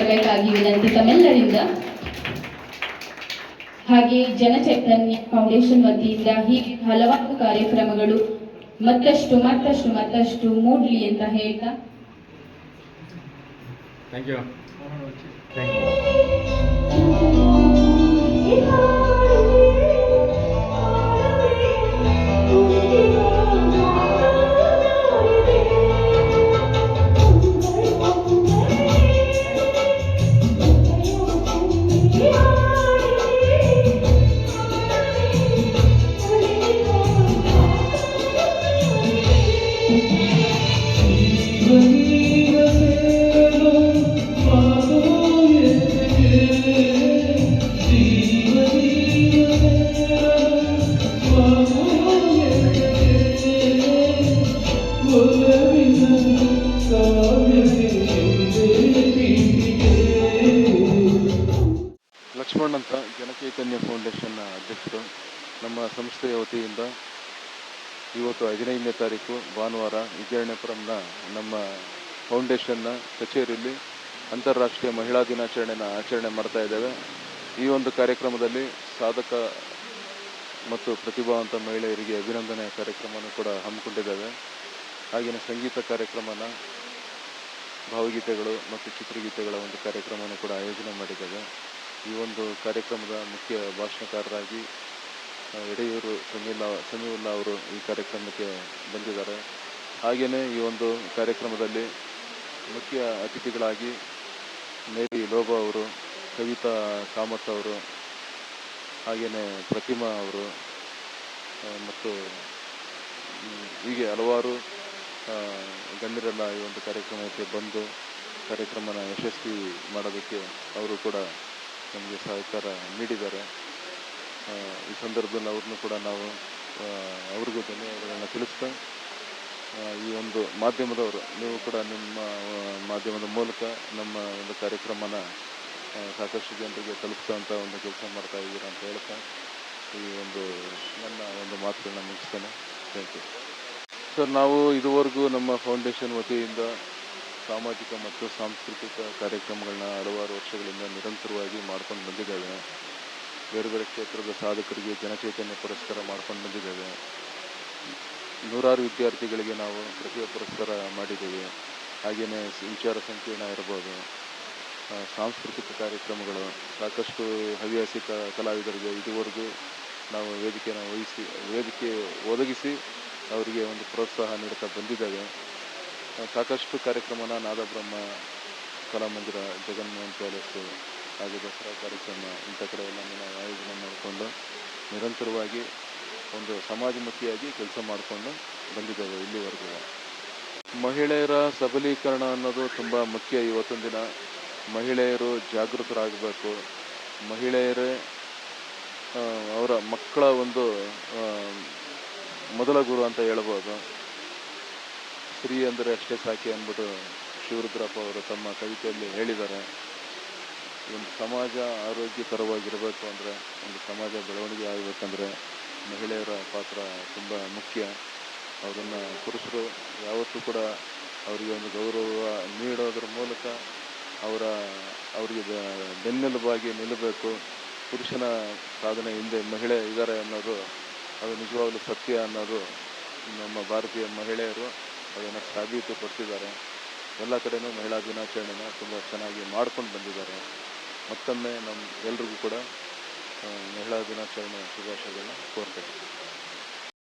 ಬರಬೇಕಾಗಿ ವಿನಂತಿ ತಮ್ಮೆಲ್ಲರಿಂದ. ಹಾಗೆ ಜನಚೈತನ್ಯ ಫೌಂಡೇಶನ್ ವತಿಯಿಂದ ಹೀಗೆ ಹಲವಾರು ಕಾರ್ಯಕ್ರಮಗಳು ಮತ್ತಷ್ಟು ಮೂಡಲಿ ಅಂತ ಹೇಳ್ತಾ ಥ್ಯಾಂಕ್ ಯು. ಲಕ್ಷ್ಮಣ್ ಅಂತ ಜನಚೈತನ್ಯ ಫೌಂಡೇಶನ್ನ ಅಧ್ಯಕ್ಷರು. ನಮ್ಮ ಸಂಸ್ಥೆಯ ವತಿಯಿಂದ ಇವತ್ತು 15ನೇ ತಾರೀಕು ಭಾನುವಾರ ವಿದ್ಯಾರಣ್ಯಪುರಂನ ನಮ್ಮ ಫೌಂಡೇಶನ್ನ ಕಚೇರಿಯಲ್ಲಿ ಅಂತಾರಾಷ್ಟ್ರೀಯ ಮಹಿಳಾ ದಿನಾಚರಣೆನ ಆಚರಣೆ ಮಾಡ್ತಾ ಇದ್ದೇವೆ. ಈ ಒಂದು ಕಾರ್ಯಕ್ರಮದಲ್ಲಿ ಸಾಧಕ ಮತ್ತು ಪ್ರತಿಭಾವಂತ ಮಹಿಳೆಯರಿಗೆ ಅಭಿನಂದನೆ ಕಾರ್ಯಕ್ರಮವನ್ನು ಕೂಡ ಹಮ್ಮಿಕೊಂಡಿದ್ದೇವೆ. ಹಾಗೆಯೇ ಸಂಗೀತ ಕಾರ್ಯಕ್ರಮನ, ಭಾವಗೀತೆಗಳು ಮತ್ತು ಚಿತ್ರಗೀತೆಗಳ ಒಂದು ಕಾರ್ಯಕ್ರಮವನ್ನು ಕೂಡ ಆಯೋಜನೆ ಮಾಡಿದ್ದೇವೆ. ಈ ಒಂದು ಕಾರ್ಯಕ್ರಮದ ಮುಖ್ಯ ಭಾಷಣಕಾರರಾಗಿ ಯಡೆಯೂರು ಸಮೀವುಲ್ಲಾ ಅವರು ಈ ಕಾರ್ಯಕ್ರಮಕ್ಕೆ ಬಂದಿದ್ದಾರೆ. ಹಾಗೆಯೇ ಈ ಒಂದು ಕಾರ್ಯಕ್ರಮದಲ್ಲಿ ಮುಖ್ಯ ಅತಿಥಿಗಳಾಗಿ ಮೇರಿ ಲೋಬಾ ಅವರು, ಕವಿತಾ ಕಾಮತ್ ಅವರು, ಹಾಗೆಯೇ ಪ್ರತಿಮಾ ಅವರು ಮತ್ತು ಹೀಗೆ ಹಲವಾರು ಗಣ್ಯರೆಲ್ಲ ಈ ಒಂದು ಕಾರ್ಯಕ್ರಮಕ್ಕೆ ಬಂದು ಕಾರ್ಯಕ್ರಮನ ಯಶಸ್ವಿ ಮಾಡೋದಕ್ಕೆ ಅವರು ಕೂಡ ನಮಗೆ ಸಹಕಾರ ನೀಡಿದ್ದಾರೆ. ಈ ಸಂದರ್ಭದಲ್ಲಿ ಅವ್ರನ್ನೂ ಕೂಡ ನಾವು ಅವ್ರಿಗೂ ಧನ್ಯವಾದಗಳನ್ನ ತಿಳಿಸ್ತಾ, ಈ ಒಂದು ಮಾಧ್ಯಮದವರು ನೀವು ಕೂಡ ನಿಮ್ಮ ಮಾಧ್ಯಮದ ಮೂಲಕ ನಮ್ಮ ಒಂದು ಕಾರ್ಯಕ್ರಮನ ಸಾಕಷ್ಟು ಜನರಿಗೆ ತಲುಪಿಸೋಂಥ ಒಂದು ಕೆಲಸ ಮಾಡ್ತಾ ಇದ್ದೀರಾ ಅಂತ ಹೇಳ್ತಾ ಈ ಒಂದು ನನ್ನ ಒಂದು ಮಾತುಗಳನ್ನ ಮುಗಿಸ್ತೇನೆ. Thank you sir. ನಾವು ಇದುವರೆಗೂ ನಮ್ಮ ಫೌಂಡೇಶನ್ ವತಿಯಿಂದ ಸಾಮಾಜಿಕ ಮತ್ತು ಸಾಂಸ್ಕೃತಿಕ ಕಾರ್ಯಕ್ರಮಗಳನ್ನ ಹಲವಾರು ವರ್ಷಗಳಿಂದ ನಿರಂತರವಾಗಿ ಮಾಡ್ಕೊಂಡು ಬಂದಿದ್ದೇವೆ. ಬೇರೆ ಬೇರೆ ಕ್ಷೇತ್ರದ ಸಾಧಕರಿಗೆ ಜನಚೈತನ್ಯ ಪುರಸ್ಕಾರ ಮಾಡ್ಕೊಂಡು ಬಂದಿದ್ದೇವೆ. ನೂರಾರು ವಿದ್ಯಾರ್ಥಿಗಳಿಗೆ ನಾವು ಪ್ರತಿಭಾ ಪುರಸ್ಕಾರ ಮಾಡಿದ್ದೇವೆ. ಹಾಗೆಯೇ ವಿಚಾರ ಸಂಕಿರಣ ಇರ್ಬೋದು, ಸಾಂಸ್ಕೃತಿಕ ಕಾರ್ಯಕ್ರಮಗಳು, ಸಾಕಷ್ಟು ಹವ್ಯಾಸಿ ಕಲಾವಿದರಿಗೆ ಇದುವರೆಗೂ ನಾವು ವೇದಿಕೆ ಒದಗಿಸಿ ಅವರಿಗೆ ಒಂದು ಪ್ರೋತ್ಸಾಹ ನೀಡುತ್ತಾ ಬಂದಿದ್ದೇವೆ. ಸಾಕಷ್ಟು ಕಾರ್ಯಕ್ರಮನ ನಾದಬ್ರಹ್ಮ ಕಲಾಮಂದಿರ, ಜಗನ್ಮೋಹನ್ ಪ್ಯಾಲೇಸು ಹಾಗೆ ದಸರಾ ಕಾರ್ಯಕ್ರಮ ಇಂಥ ಕಡೆ ಎಲ್ಲ ನಾವು ಆಯೋಜನೆ ಮಾಡಿಕೊಂಡು ನಿರಂತರವಾಗಿ ಒಂದು ಸಮಾಜಮುಖಿಯಾಗಿ ಕೆಲಸ ಮಾಡಿಕೊಂಡು ಬಂದಿದ್ದೇವೆ ಇಲ್ಲಿವರೆಗೂ. ಮಹಿಳೆಯರ ಸಬಲೀಕರಣ ಅನ್ನೋದು ತುಂಬ ಮುಖ್ಯ. ಇವತ್ತಿನ ದಿನ ಮಹಿಳೆಯರು ಜಾಗೃತರಾಗಬೇಕು. ಮಹಿಳೆಯರೇ ಅವರ ಮಕ್ಕಳ ಒಂದು ಮೊದಲ ಗುರು ಅಂತ ಹೇಳ್ಬೋದು. ಸ್ತ್ರೀ ಅಂದರೆ ಅಷ್ಟೇ ಸಾಕಿ ಅಂದ್ಬಿಟ್ಟು ಶಿವರುದ್ರಪ್ಪ ಅವರು ತಮ್ಮ ಕವಿತೆಯಲ್ಲಿ ಹೇಳಿದ್ದಾರೆ. ಒಂದು ಸಮಾಜ ಆರೋಗ್ಯಕರವಾಗಿರಬೇಕು ಅಂದರೆ, ಒಂದು ಸಮಾಜ ಬೆಳವಣಿಗೆ ಆಗಬೇಕಂದ್ರೆ ಮಹಿಳೆಯರ ಪಾತ್ರ ತುಂಬ ಮುಖ್ಯ. ಅವರನ್ನು ಪುರುಷರು ಯಾವತ್ತೂ ಕೂಡ ಅವರಿಗೆ ಒಂದು ಗೌರವ ನೀಡೋದ್ರ ಮೂಲಕ ಅವರಿಗೆ ಬೆನ್ನೆಲುಬಾಗಿ ನಿಲ್ಲಬೇಕು. ಪುರುಷನ ಸಾಧನೆ ಹಿಂದೆ ಮಹಿಳೆ ಇದ್ದಾರೆ ಅನ್ನೋದು ಅದು ನಿಜವಾಗ್ಲೂ ಸತ್ಯ ಅನ್ನೋದು ನಮ್ಮ ಭಾರತೀಯ ಮಹಿಳೆಯರು ಅದನ್ನು ಸಾಬೀತುಪಡಿಸಿದ್ದಾರೆ. ಎಲ್ಲ ಕಡೆಯೂ ಮಹಿಳಾ ದಿನಾಚರಣೆನ ತುಂಬ ಚೆನ್ನಾಗಿ ಮಾಡ್ಕೊಂಡು ಬಂದಿದ್ದಾರೆ. ಮತ್ತೊಮ್ಮೆ ನಮ್ಮ ಎಲ್ರಿಗೂ ಕೂಡ ಮಹಿಳಾ ದಿನಾಚರಣೆ ಶುಭಾಶಯಗಳನ್ನ ಕೋರ್ತೇವೆ.